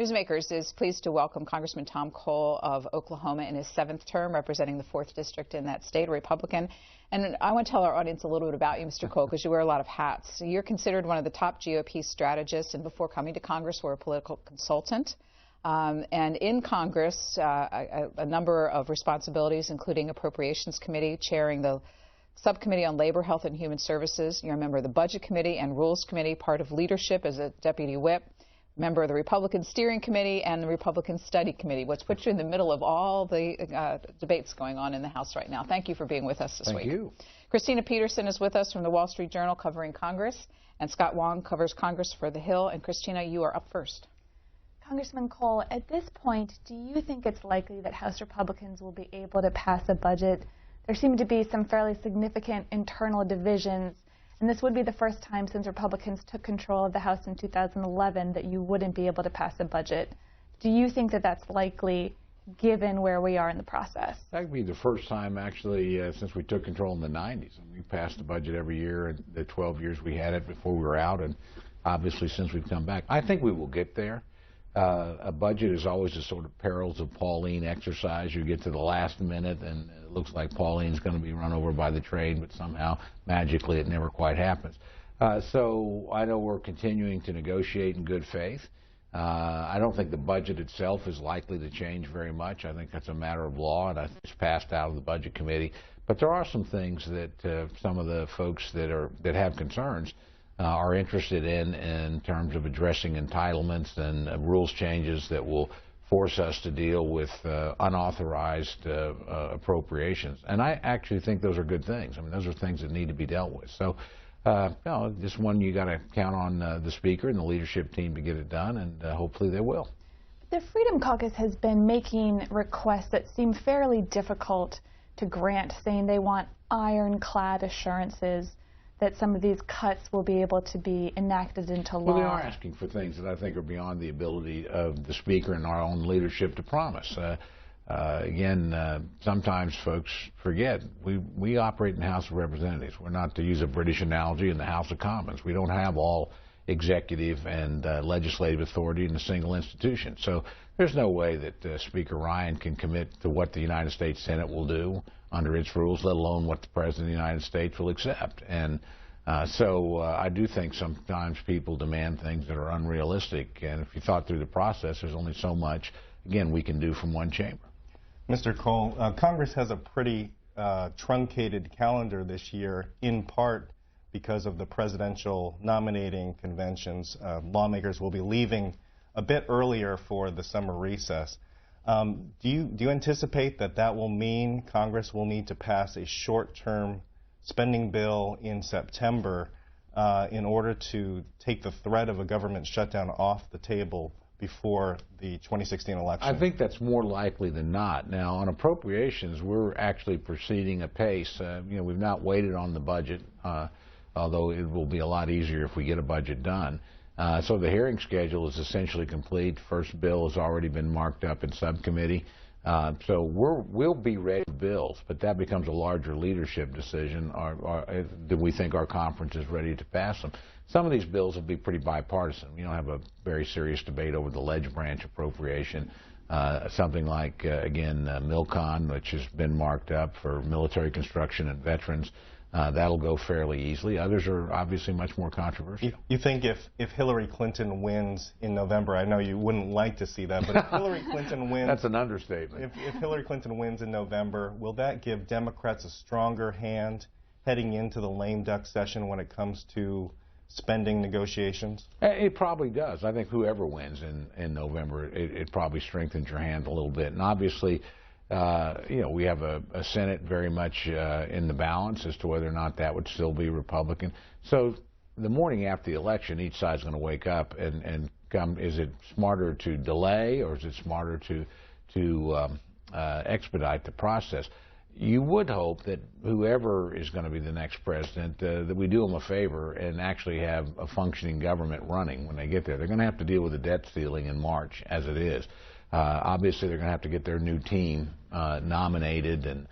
Newsmakers is pleased to welcome Congressman Tom Cole of Oklahoma in his 7th term, representing the 4th District in that state, a Republican. And I want to tell our audience a little bit about you, Mr. Cole, because you wear a lot of hats. You're considered one of the top GOP strategists, and before coming to Congress, were a political consultant. And in Congress, a number of responsibilities, including Appropriations Committee, chairing the Subcommittee on Labor, Health, and Human Services. You're a member of the Budget Committee and Rules Committee, part of leadership as a Deputy Whip, member of the Republican Steering Committee and the Republican Study Committee, which puts you in the middle of all the debates going on in the House right now. Thank you for being with us this week. Thank you. Kristina Peterson is with us from the Wall Street Journal covering Congress, and Scott Wong covers Congress for The Hill. And Kristina, you are up first. Congressman Cole, at this point, do you think it's likely that House Republicans will be able to pass a budget? There seem to be some fairly significant internal divisions, and this would be the first time since Republicans took control of the House in 2011 that you wouldn't be able to pass a budget. Do you think that that's likely, given where we are in the process? That would be the first time, actually, since we took control in the 90s. And we passed the budget every year, in the 12 years we had it before we were out, and obviously since we've come back. I think we will get there. A budget is always a sort of perils of Pauline exercise. You get to the last minute, and it looks like Pauline's going to be run over by the train, but somehow, magically, it never quite happens. So I know we're continuing to negotiate in good faith. I don't think the budget itself is likely to change very much. I think that's a matter of law, and I think it's passed out of the Budget Committee. But there are some things that some of the folks that have concerns are interested in terms of addressing entitlements and rules changes that will force us to deal with unauthorized appropriations. And I actually think those are good things. I mean, those are things that need to be dealt with. So, this one you got to count on the Speaker and the leadership team to get it done, and hopefully they will. The Freedom Caucus has been making requests that seem fairly difficult to grant, saying they want ironclad assurances that some of these cuts will be able to be enacted into law. Well, they are asking for things that I think are beyond the ability of the Speaker and our own leadership to promise. Again, sometimes folks forget, we operate in the House of Representatives. We're not, to use a British analogy, in the House of Commons. We don't have all executive and legislative authority in a single institution. So there's no way that Speaker Ryan can commit to what the United States Senate will do under its rules, let alone what the President of the United States will accept. And so I do think sometimes people demand things that are unrealistic. And if you thought through the process, there's only so much, again, we can do from one chamber. Mr. Cole, Congress has a pretty truncated calendar this year, in part because of the presidential nominating conventions. Lawmakers will be leaving a bit earlier for the summer recess. Do you anticipate that will mean Congress will need to pass a short-term spending bill in September in order to take the threat of a government shutdown off the table before the 2016 election? I think that's more likely than not. Now, on appropriations, we're actually proceeding apace. We've not waited on the budget, although it will be a lot easier if we get a budget done. So the hearing schedule is essentially complete. First bill has already been marked up in subcommittee. So we'll be ready for bills, but that becomes a larger leadership decision. Do we think our conference is ready to pass them? Some of these bills will be pretty bipartisan. We don't have a very serious debate over the ledge branch appropriation. Something like, again, MILCON, which has been marked up for military construction and veterans. That'll go fairly easily. Others are obviously much more controversial. You think if Hillary Clinton wins in November, I know you wouldn't like to see that, but if Hillary Clinton wins... That's an understatement. If Hillary Clinton wins in November, will that give Democrats a stronger hand heading into the lame duck session when it comes to spending negotiations? It probably does. I think whoever wins in November, it probably strengthens your hand a little bit. And obviously, we have a Senate very much in the balance as to whether or not that would still be Republican. So the morning after the election, each side's going to wake up and come, is it smarter to delay or is it smarter to expedite the process? You would hope that whoever is going to be the next president, that we do them a favor and actually have a functioning government running when they get there. They're going to have to deal with the debt ceiling in March, as it is. Obviously, they're going to have to get their new team nominated and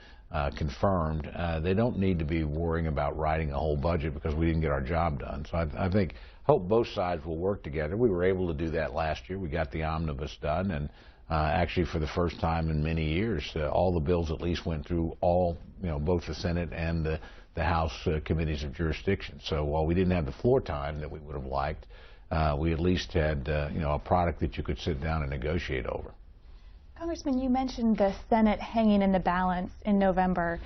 confirmed, they don't need to be worrying about writing a whole budget because we didn't get our job done. So I hope both sides will work together. We were able to do that last year. We got the omnibus done, and actually for the first time in many years, all the bills at least went through both the Senate and the House committees of jurisdiction. So while we didn't have the floor time that we would have liked, we at least had a product that you could sit down and negotiate over. Congressman, you mentioned the Senate hanging in the balance in November.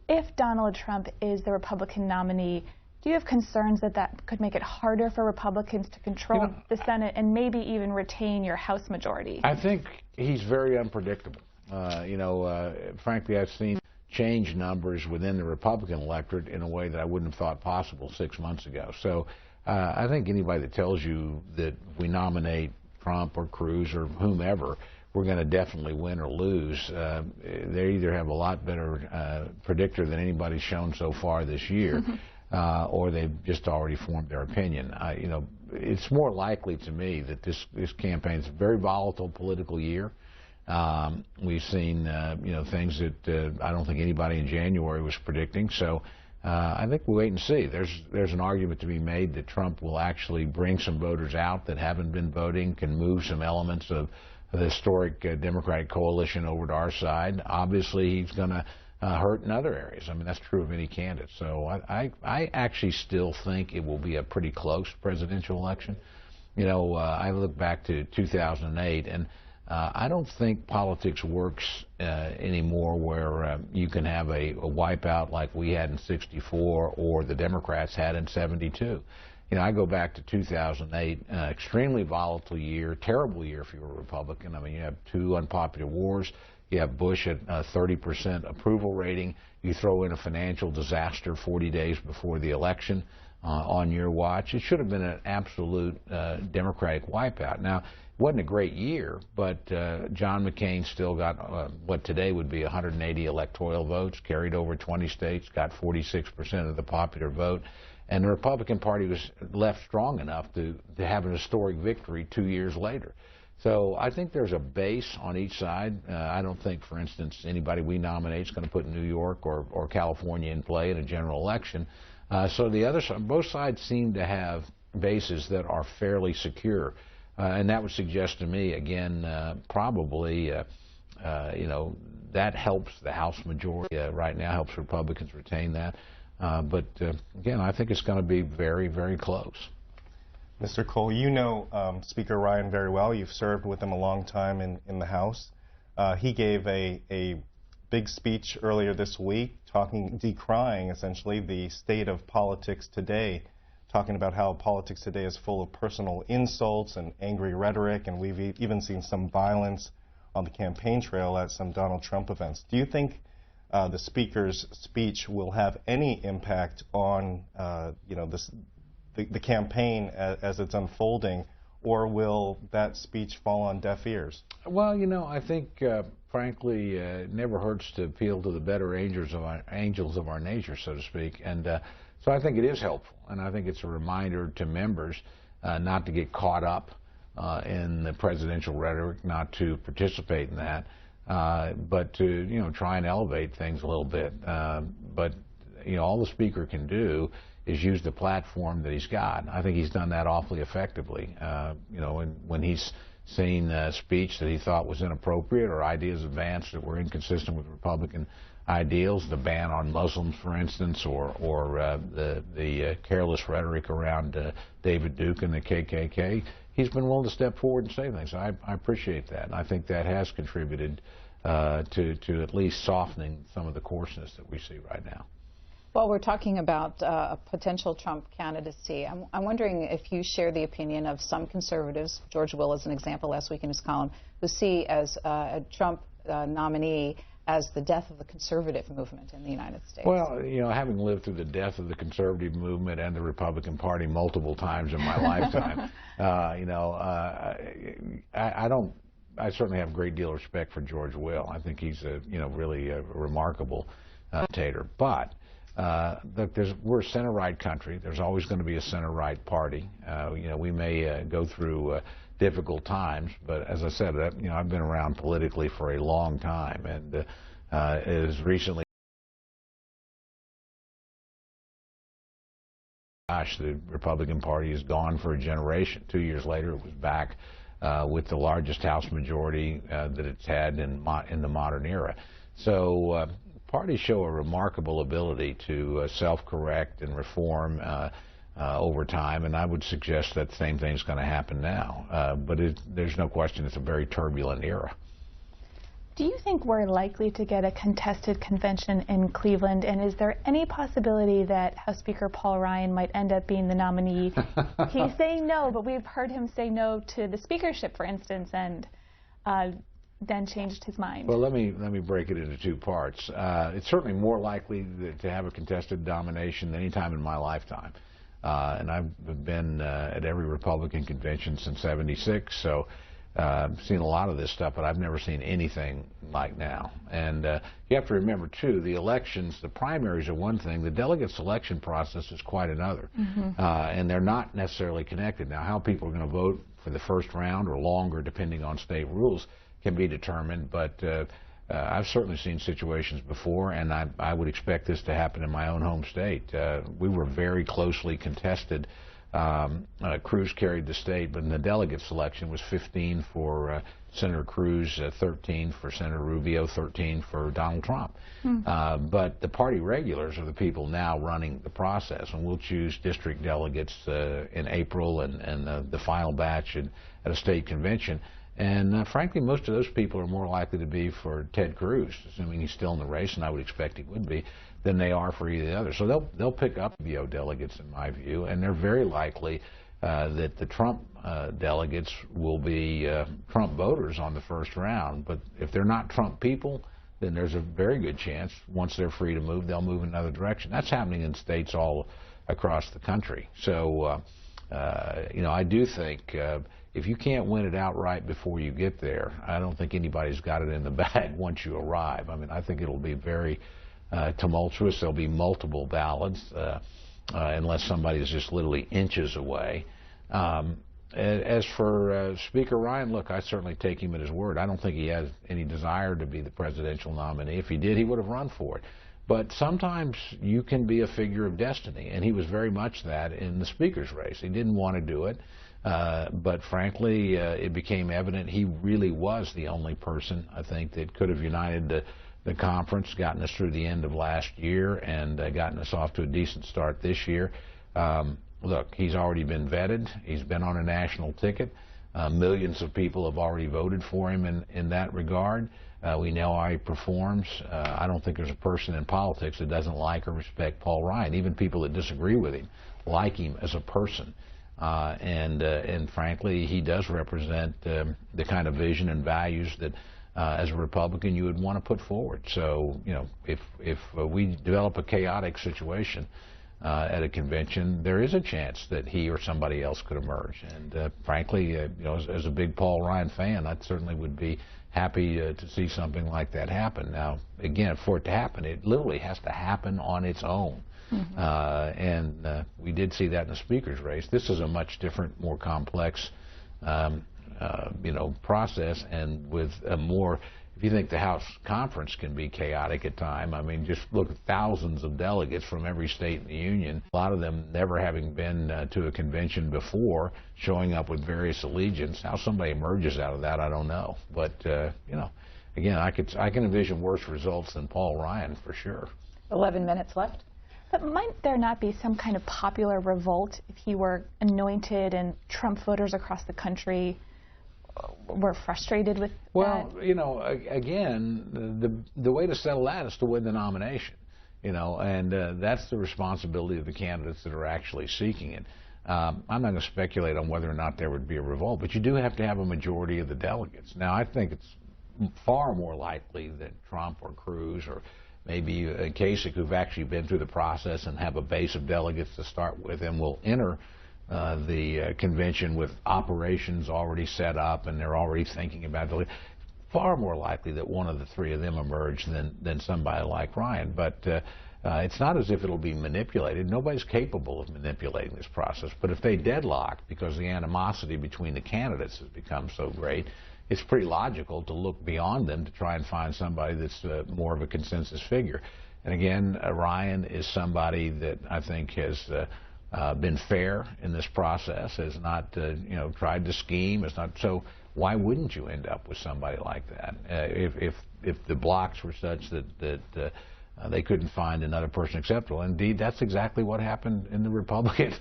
If Donald Trump is the Republican nominee, do you have concerns that that could make it harder for Republicans to control the Senate and maybe even retain your House majority? I think he's very unpredictable. Frankly, I've seen change numbers within the Republican electorate in a way that I wouldn't have thought possible 6 months ago. So I think anybody that tells you that we nominate Trump or Cruz or whomever, we're going to definitely win or lose, they either have a lot better predictor than anybody's shown so far this year, or they've just already formed their opinion. It's more likely to me that this campaign is a very volatile political year. We've seen, things that I don't think anybody in January was predicting. So I think we wait and see. There's an argument to be made that Trump will actually bring some voters out that haven't been voting, can move some elements of the historic Democratic coalition over to our side. Obviously, he's going to hurt in other areas. I mean, that's true of any candidate. So I actually still think it will be a pretty close presidential election. I look back to 2008, and I don't think politics works anymore where you can have a wipeout like we had in '64 or the Democrats had in '72. I go back to 2008, extremely volatile year, terrible year if you're a Republican. I mean, you have two unpopular wars. You have Bush at 30% approval rating. You throw in a financial disaster 40 days before the election on your watch. It should have been an absolute Democratic wipeout. Now, it wasn't a great year, but John McCain still got what today would be 180 electoral votes, carried over 20 states, got 46% of the popular vote. And the Republican Party was left strong enough to have an historic victory 2 years later. So I think there's a base on each side. I don't think, for instance, anybody we nominate is going to put New York or California in play in a general election. So the other side, both sides seem to have bases that are fairly secure. And that would suggest to me, again, probably, that helps the House majority right now, helps Republicans retain that. But again, I think it's going to be very, very close. Mr. Cole, you know Speaker Ryan very well. You've served with him a long time in the House. He gave a big speech earlier this week decrying essentially the state of politics today, talking about how politics today is full of personal insults and angry rhetoric, and we've even seen some violence on the campaign trail at some Donald Trump events. Do you think the Speaker's speech will have any impact on the campaign as it's unfolding, or will that speech fall on deaf ears? Well, I think, frankly, it never hurts to appeal to the better angels of our nature, so to speak. And so I think it is helpful, and I think it's a reminder to members not to get caught up in the presidential rhetoric, not to participate in that, but to try and elevate things a little bit. But all the Speaker can do is use the platform that he's got. I think he's done that awfully effectively. When he's seen a speech that he thought was inappropriate or ideas advanced that were inconsistent with Republican ideals, the ban on Muslims, for instance, or the careless rhetoric around David Duke and the KKK, he's been willing to step forward and say things. I appreciate that, and I think that has contributed to at least softening some of the coarseness that we see right now. Well, we're talking about a potential Trump candidacy. I'm wondering if you share the opinion of some conservatives, George Will as an example last week in his column, who see as a Trump nominee as the death of the conservative movement in the United States. Well, having lived through the death of the conservative movement and the Republican Party multiple times in my lifetime, I certainly have a great deal of respect for George Will. I think he's really a remarkable dictator. But look, we're a center-right country. There's always going to be a center-right party. We may go through difficult times, but as I said, I've been around politically for a long time, and as recently Gosh, the Republican Party is gone for a generation. 2 years later, it was back with the largest House majority that it's had in the modern era. So parties show a remarkable ability to self-correct and reform over time, and I would suggest that the same thing is going to happen now. But there's no question it's a very turbulent era. Do you think we're likely to get a contested convention in Cleveland, and is there any possibility that House Speaker Paul Ryan might end up being the nominee? He's saying no, but we've heard him say no to the speakership, for instance, and then changed his mind. Well, let me break it into two parts. It's certainly more likely to have a contested nomination than any time in my lifetime. And I've been at every Republican convention since '76, so I've seen a lot of this stuff, but I've never seen anything like now. And you have to remember, too, the elections, the primaries are one thing. The delegate selection process is quite another. And they're not necessarily connected. Now, how people are going to vote for the first round or longer, depending on state rules, can be determined. But I've certainly seen situations before, and I would expect this to happen in my own home state. We were very closely contested. Cruz carried the state, but in the delegate selection was 15 for Senator Cruz, 13 for Senator Rubio, 13 for Donald Trump. But the party regulars are the people now running the process, and we'll choose district delegates in April and the final batch at a state convention. And frankly, most of those people are more likely to be for Ted Cruz, assuming he's still in the race, and I would expect he would be, than they are for either of the other. So they'll pick up VO delegates, in my view, and they're very likely that the Trump delegates will be Trump voters on the first round. But if they're not Trump people, then there's a very good chance, once they're free to move, they'll move in another direction. That's happening in states all across the country. So, you know, I do think if you can't win it outright before you get there, I don't think anybody's got it in the bag once you arrive. I mean, I think it'll be very tumultuous. There'll be multiple ballots unless somebody is just literally inches away. As for Speaker Ryan, look, I certainly take him at his word. I don't think he has any desire to be the presidential nominee. If he did, he would have run for it. But sometimes you can be a figure of destiny, and he was very much that in the Speaker's race. He didn't want to do it, but frankly, it became evident he really was the only person, I think, that could have united the conference, gotten us through the end of last year, and gotten us off to a decent start this year. Look, he's already been vetted. He's been on a national ticket. Millions of people have already voted for him in that regard. We know how he performs. I don't think there's a person in politics that doesn't like or respect Paul Ryan. Even people that disagree with him like him as a person. And frankly, he does represent the kind of vision and values that as a Republican you would want to put forward. So, you know, if we develop a chaotic situation at a convention, there is a chance that he or somebody else could emerge. And frankly, you know, as a big Paul Ryan fan, I certainly would be happy to see something like that happen. Now, again, for it to happen, it literally has to happen on its own. And we did see that in the Speaker's race. This is a much different, more complex you know, process, and with a more, if you think the House conference can be chaotic at times, I mean, just look at thousands of delegates from every state in the union, a lot of them never having been to a convention before, showing up with various allegiance. How somebody emerges out of that, I don't know. But, you know, again, I can envision worse results than Paul Ryan for sure. 11 minutes left. But might there not be some kind of popular revolt if he were anointed and Trump voters across the country were frustrated with that? Well, you know, again, the way to settle that is to win the nomination, you know, and that's the responsibility of the candidates that are actually seeking it. I'm not going to speculate on whether or not there would be a revolt, but you do have to have a majority of the delegates. Now, I think it's far more likely that Trump or Cruz or maybe Kasich, who've actually been through the process and have a base of delegates to start with, and will enter the convention with operations already set up, and they're already thinking about it. Far more likely that one of the three of them emerge than somebody like Ryan. But it's not as if it'll be manipulated. Nobody's capable of manipulating this process. But if they deadlock because the animosity between the candidates has become so great, it's pretty logical to look beyond them to try and find somebody that's more of a consensus figure. And again, Ryan is somebody that I think has been fair in this process, has not tried to scheme, has not. So why wouldn't you end up with somebody like that? If the blocks were such that they couldn't find another person acceptable. Indeed, that's exactly what happened in the Republican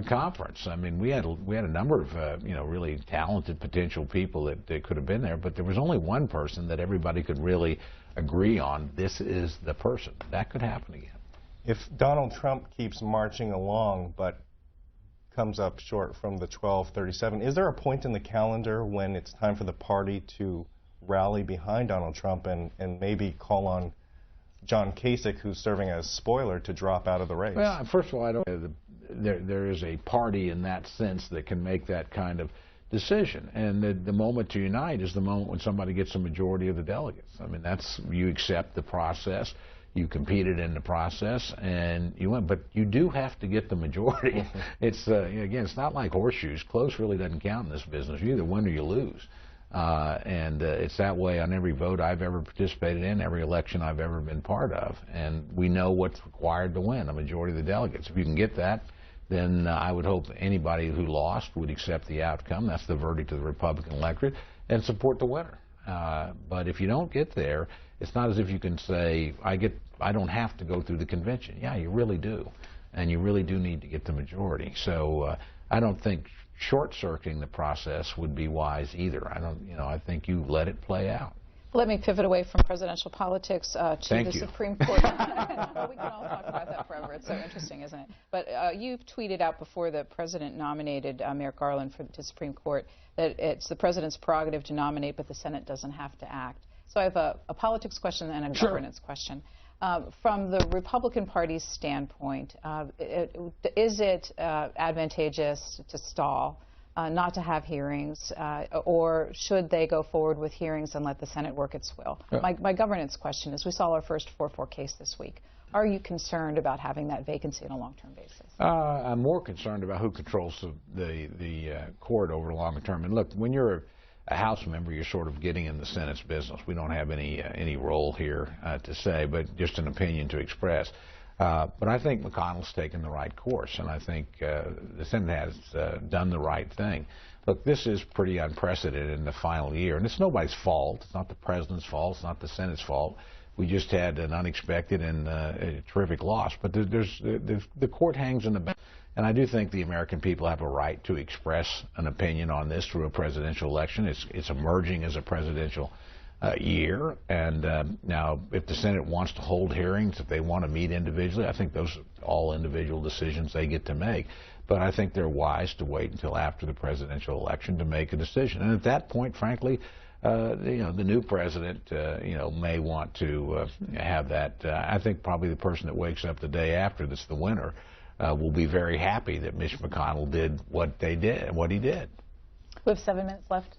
conference. I mean, we had a number of really talented potential people that could have been there, but there was only one person that everybody could really agree on. This is the person. That could happen again. If Donald Trump keeps marching along but comes up short from the 1237, is there a point in the calendar when it's time for the party to rally behind Donald Trump and maybe call on John Kasich, who's serving as spoiler, to drop out of the race? Well, first of all, I don't. There is a party in that sense that can make that kind of decision, and the moment to unite is the moment when somebody gets a majority of the delegates. I mean, you accept the process, you competed in the process, and you win. But you do have to get the majority. It's again, it's not like horseshoes. Close really doesn't count in this business. You either win or you lose. It's that way on every vote I've ever participated in, every election I've ever been part of. And we know what's required to win, a majority of the delegates. If you can get that, then I would hope anybody who lost would accept the outcome. That's the verdict of the Republican electorate, and support the winner. But if you don't get there, it's not as if you can say, I don't have to go through the convention. Yeah, you really do. And you really do need to get the majority. So I don't think short-circuiting the process would be wise either. I think you let it play out. Let me pivot away from presidential politics to the Supreme Court. Well, we can all talk about that forever. It's so interesting, isn't it? But you've tweeted out before the president nominated Merrick Garland to Supreme Court that it's the president's prerogative to nominate, but the Senate doesn't have to act. So I have a politics question and a governance question. From the Republican Party's standpoint, is it advantageous to stall, not to have hearings, or should they go forward with hearings and let the Senate work its will? My governance question is, we saw our first 4-4 case this week. Are you concerned about having that vacancy on a long-term basis? I'm more concerned about who controls the court over the longer term. And look, when you're a House member, you're sort of getting in the Senate's business. We don't have any role here to say, but just an opinion to express. But I think McConnell's taken the right course, and I think the Senate has done the right thing. Look, this is pretty unprecedented in the final year, and it's nobody's fault. It's not the president's fault. It's not the Senate's fault. We just had an unexpected and a terrific loss. But the court hangs in the balance. And I do think the American people have a right to express an opinion on this through a presidential election. It's emerging as a presidential year. And now, if the Senate wants to hold hearings, if they want to meet individually, I think those are all individual decisions they get to make. But I think they're wise to wait until after the presidential election to make a decision. And at that point, frankly, the new president, may want to have that. I think probably the person that wakes up the day after that's the winner will be very happy that Mitch McConnell did what he did. We have 7 minutes left.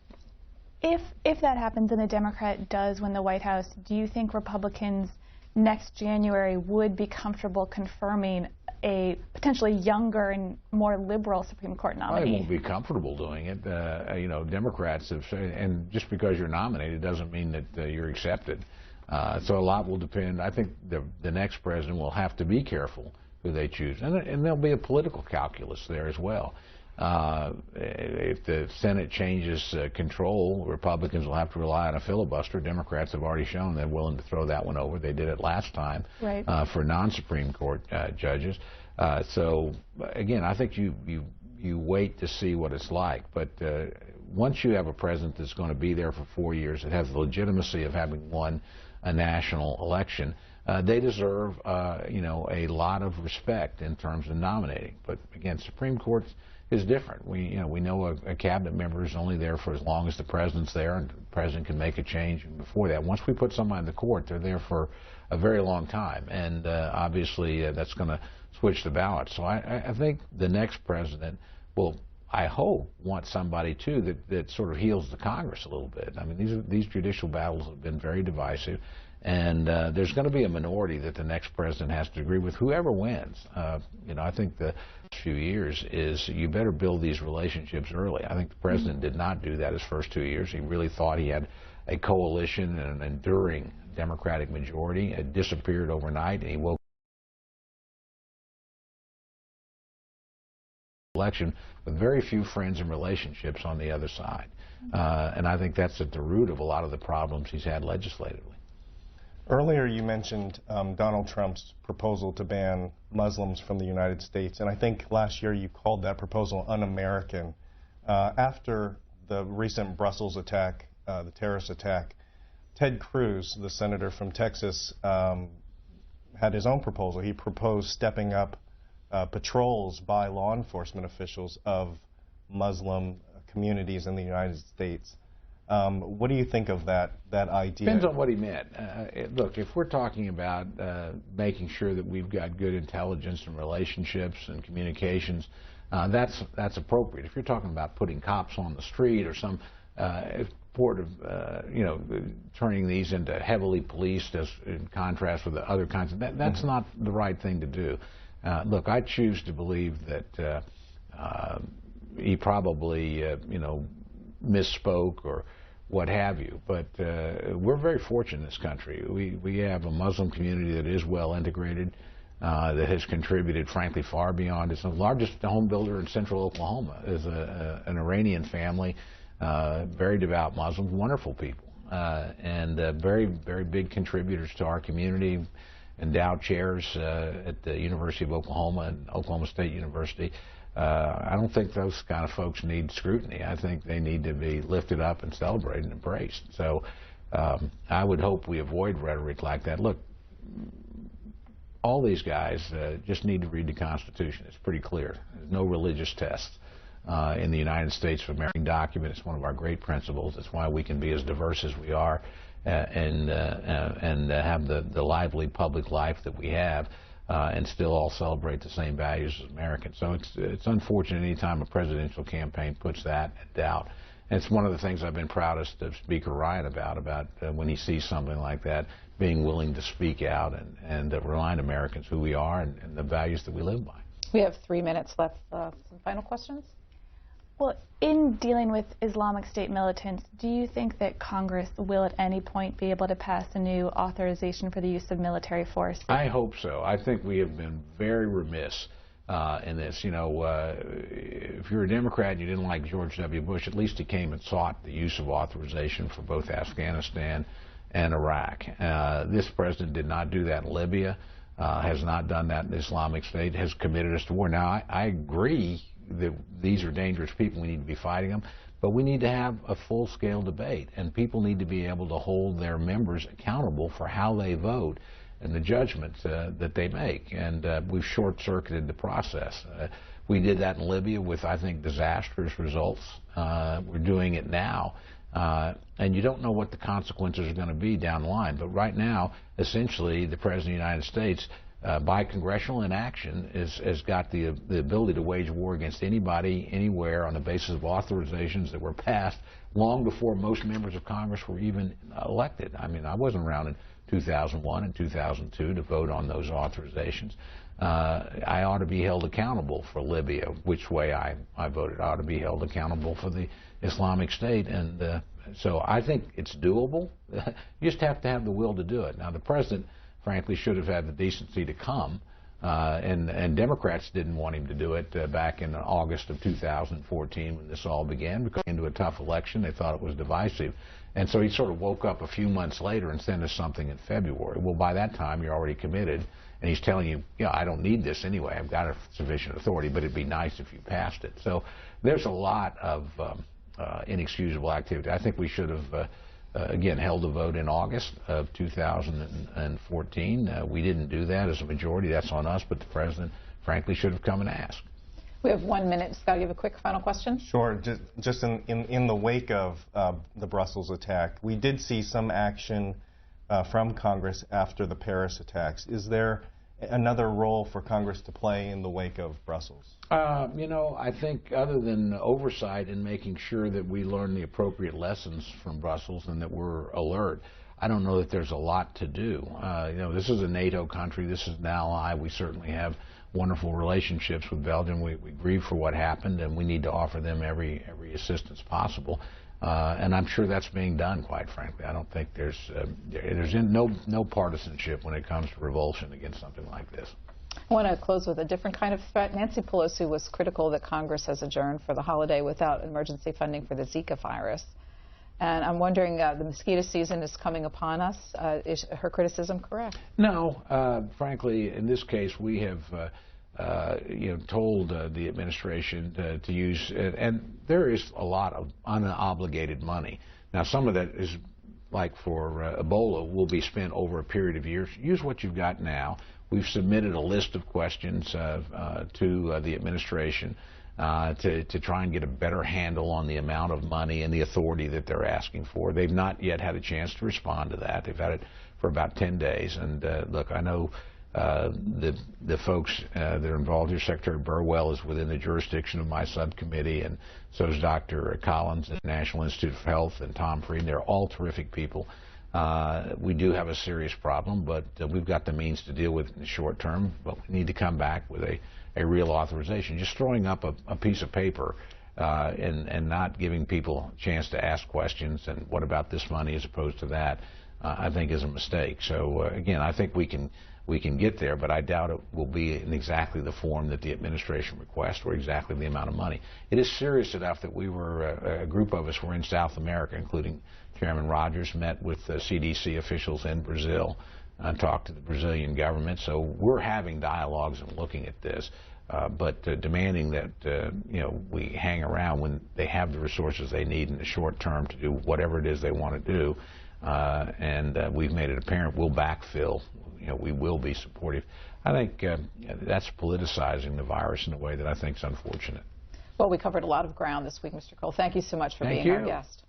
If that happens and a Democrat does win the White House, do you think Republicans next January would be comfortable confirming a potentially younger and more liberal Supreme Court nominee? They won't be comfortable doing it. Democrats have said, and just because you're nominated doesn't mean that you're accepted. So a lot will depend. I think the next president will have to be careful who they choose, and there'll be a political calculus there as well. If the Senate changes control, Republicans will have to rely on a filibuster. Democrats have already shown they're willing to throw that one over. They did it last time for non-Supreme Court judges. So again, I think you wait to see what it's like. But once you have a president that's going to be there for 4 years, that has the legitimacy of having won a national election, they deserve a lot of respect in terms of nominating. But again, Supreme Court is different. We know a cabinet member is only there for as long as the president's there, and the president can make a change before that. Once we put somebody in the court, they're there for a very long time, and obviously that's going to switch the balance. So I think the next president will, I hope, want somebody too that sort of heals the Congress a little bit. I mean, these judicial battles have been very divisive, and there's going to be a minority that the next president has to agree with, whoever wins. I think the few years is you better build these relationships early. I think the president did not do that his first 2 years. He really thought he had a coalition and an enduring Democratic majority. It disappeared overnight, and he woke election with very few friends and relationships on the other side. And I think that's at the root of a lot of the problems he's had legislatively. Earlier you mentioned Donald Trump's proposal to ban Muslims from the United States, and I think last year you called that proposal un-American. After the recent Brussels attack, the terrorist attack, Ted Cruz, the senator from Texas, had his own proposal. He proposed stepping up patrols by law enforcement officials of Muslim communities in the United States. What do you think of that idea? Depends on what he meant. Look, if we're talking about making sure that we've got good intelligence and relationships and communications, that's appropriate. If you're talking about putting cops on the street or some sort of, turning these into heavily policed as in contrast with the other kinds of, that's not the right thing to do. Look, I choose to believe that he probably, misspoke or what have you. But we're very fortunate in this country. We have a Muslim community that is well integrated, that has contributed, frankly, far beyond. It's the largest home builder in central Oklahoma. Is an Iranian family, very devout Muslims, wonderful people, and very, very big contributors to our community. Endowed chairs at the University of Oklahoma and Oklahoma State University. I don't think those kind of folks need scrutiny. I think they need to be lifted up and celebrated and embraced. So I would hope we avoid rhetoric like that. Look, all these guys just need to read the Constitution. It's pretty clear. There's no religious tests in the United States of American document. It's one of our great principles. It's why we can be as diverse as we are and have the lively public life that we have. And still all celebrate the same values as Americans. So it's unfortunate any time a presidential campaign puts that at doubt. And it's one of the things I've been proudest of Speaker Ryan about when he sees something like that, being willing to speak out and remind Americans who we are and the values that we live by. We have 3 minutes left. Some final questions? Well, in dealing with Islamic State militants, do you think that Congress will at any point be able to pass a new authorization for the use of military force? I hope so. I think we have been very remiss in this. If you're a Democrat and you didn't like George W. Bush, at least he came and sought the use of authorization for both Afghanistan and Iraq. This president did not do that in Libya, has not done that in the Islamic State, has committed us to war. Now, I agree that these are dangerous people. We need to be fighting them, but we need to have a full-scale debate, and people need to be able to hold their members accountable for how they vote and the judgments that they make. And we've short-circuited the process. We did that in Libya with, I think, disastrous results. We're doing it now. And you don't know what the consequences are going to be down the line. But right now, essentially, the President of the United States, by congressional inaction, has got the ability to wage war against anybody, anywhere, on the basis of authorizations that were passed long before most members of Congress were even elected. I mean, I wasn't around in 2001 and 2002 to vote on those authorizations. I ought to be held accountable for Libya, which way I voted. I ought to be held accountable for the Islamic State. And so I think it's doable. You just have to have the will to do it. Now, the president, frankly, should have had the decency to come, and Democrats didn't want him to do it back in August of 2014 when this all began, because into a tough election. They thought it was divisive. And so he sort of woke up a few months later and sent us something in February. Well, by that time, you're already committed, and he's telling you, I don't need this anyway. I've got sufficient authority, but it'd be nice if you passed it. So there's a lot of inexcusable activity. I think we should have again, held a vote in August of 2014. We didn't do that as a majority. That's on us, but the president, frankly, should have come and asked. We have 1 minute. Scott, you have a quick final question? Sure. Just in the wake of the Brussels attack, we did see some action from Congress after the Paris attacks. Is there another role for Congress to play in the wake of Brussels? I think other than oversight and making sure that we learn the appropriate lessons from Brussels and that we're alert, I don't know that there's a lot to do. This is a NATO country. This is an ally. We certainly have wonderful relationships with Belgium. We grieve for what happened, and we need to offer them every assistance possible. And I'm sure that's being done, quite frankly. I don't think there's no partisanship when it comes to revulsion against something like this. I want to close with a different kind of threat. Nancy Pelosi was critical that Congress has adjourned for the holiday without emergency funding for the Zika virus. And I'm wondering, the mosquito season is coming upon us. Is her criticism correct? No. Frankly, in this case, we have told the administration to use, and there is a lot of unobligated money. Now, some of that is, like for Ebola, will be spent over a period of years. Use what you've got now. We've submitted a list of questions to the administration to try and get a better handle on the amount of money and the authority that they're asking for. They've not yet had a chance to respond to that. They've had it for about 10 days. And look, I know the folks that are involved here. Secretary Burwell is within the jurisdiction of my subcommittee, and so is Dr. Collins at the National Institute of Health and Tom Frieden. They're all terrific people. We do have a serious problem, but we've got the means to deal with it in the short term. But we need to come back with a real authorization. Just throwing up a piece of paper and not giving people a chance to ask questions and what about this money as opposed to that, I think is a mistake. So again, I think we can get there, but I doubt it will be in exactly the form that the administration requests or exactly the amount of money. It is serious enough that we were, a group of us were in South America, including Chairman Rogers, met with CDC officials in Brazil, talked to the Brazilian government. So we're having dialogues and looking at this, but demanding that we hang around when they have the resources they need in the short term to do whatever it is they want to do. And we've made it apparent we'll backfill. We will be supportive. I think that's politicizing the virus in a way that I think is unfortunate. Well, we covered a lot of ground this week, Mr. Cole. Thank you so much for being our guest.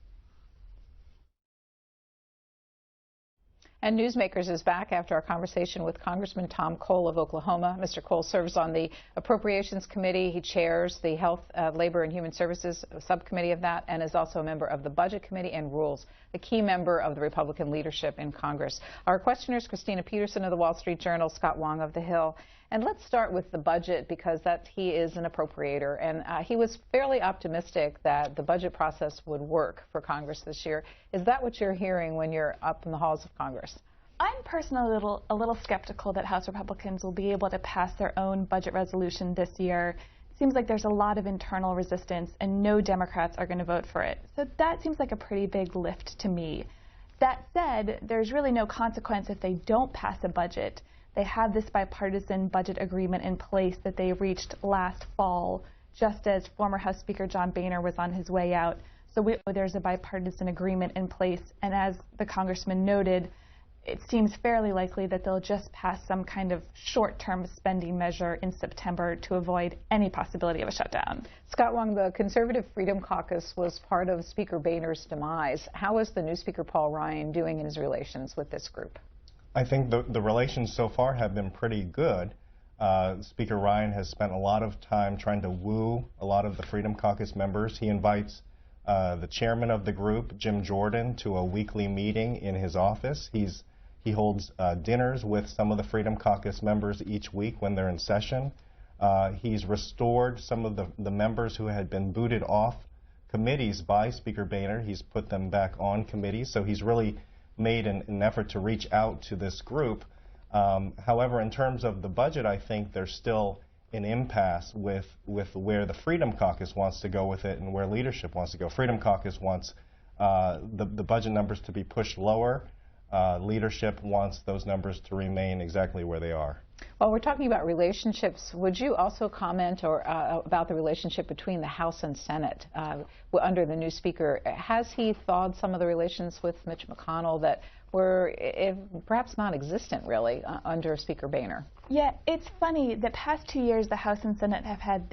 And Newsmakers is back after our conversation with Congressman Tom Cole of Oklahoma. Mr. Cole serves on the Appropriations Committee. He chairs the Health, Labor, and Human Services subcommittee of that, and is also a member of the Budget Committee and Rules, a key member of the Republican leadership in Congress. Our questioners, Kristina Peterson of the Wall Street Journal, Scott Wong of The Hill. And let's start with the budget, because he is an appropriator, and he was fairly optimistic that the budget process would work for Congress this year. Is that what you're hearing when you're up in the halls of Congress? I'm personally a little skeptical that House Republicans will be able to pass their own budget resolution this year. It seems like there's a lot of internal resistance, and no Democrats are going to vote for it. So that seems like a pretty big lift to me. That said, there's really no consequence if they don't pass a budget. They have this bipartisan budget agreement in place that they reached last fall, just as former House Speaker John Boehner was on his way out. So there's a bipartisan agreement in place, and as the congressman noted, it seems fairly likely that they'll just pass some kind of short-term spending measure in September to avoid any possibility of a shutdown. Scott Wong, the Conservative Freedom Caucus was part of Speaker Boehner's demise. How is the new Speaker Paul Ryan doing in his relations with this group? I think the relations so far have been pretty good. Speaker Ryan has spent a lot of time trying to woo a lot of the Freedom Caucus members. He invites the chairman of the group, Jim Jordan, to a weekly meeting in his office. He holds dinners with some of the Freedom Caucus members each week when they're in session. He's restored some of the members who had been booted off committees by Speaker Boehner. He's put them back on committees, so he's really made an effort to reach out to this group. However, in terms of the budget, I think there's still an impasse with where the Freedom Caucus wants to go with it and where leadership wants to go. Freedom Caucus wants the budget numbers to be pushed lower. Leadership wants those numbers to remain exactly where they are. Well, we're talking about relationships. Would you also comment about the relationship between the House and Senate under the new Speaker? Has he thawed some of the relations with Mitch McConnell that were perhaps non-existent, really, under Speaker Boehner? Yeah, it's funny. The past 2 years, the House and Senate have had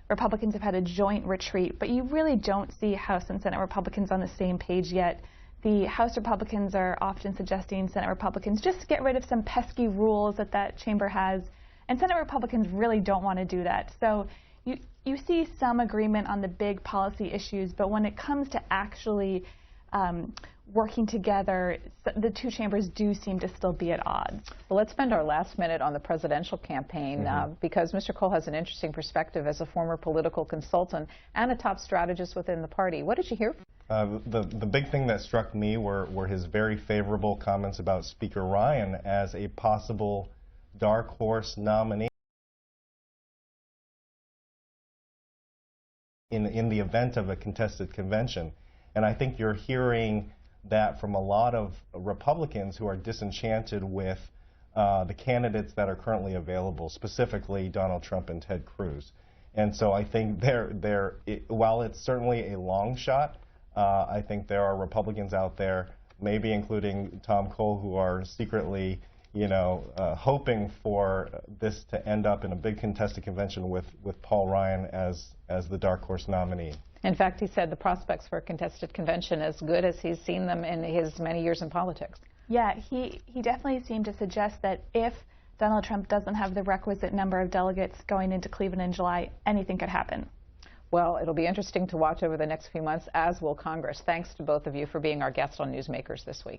Republicans have had a joint retreat, but you really don't see House and Senate Republicans on the same page yet. The House Republicans are often suggesting Senate Republicans just get rid of some pesky rules that chamber has, and Senate Republicans really don't want to do that. So you see some agreement on the big policy issues, but when it comes to actually working together, the two chambers do seem to still be at odds. Well, let's spend our last minute on the presidential campaign because Mr. Cole has an interesting perspective as a former political consultant and a top strategist within the party. What did you hear? The big thing that struck me were his very favorable comments about Speaker Ryan as a possible dark horse nominee. in the event of a contested convention. And I think you're hearing that from a lot of Republicans who are disenchanted with the candidates that are currently available, specifically Donald Trump and Ted Cruz. And so I think while it's certainly a long shot, I think there are Republicans out there, maybe including Tom Cole, who are secretly, hoping for this to end up in a big contested convention with Paul Ryan as the dark horse nominee. In fact, he said the prospects for a contested convention as good as he's seen them in his many years in politics. Yeah, he definitely seemed to suggest that if Donald Trump doesn't have the requisite number of delegates going into Cleveland in July, anything could happen. Well, it'll be interesting to watch over the next few months, as will Congress. Thanks to both of you for being our guests on Newsmakers this week.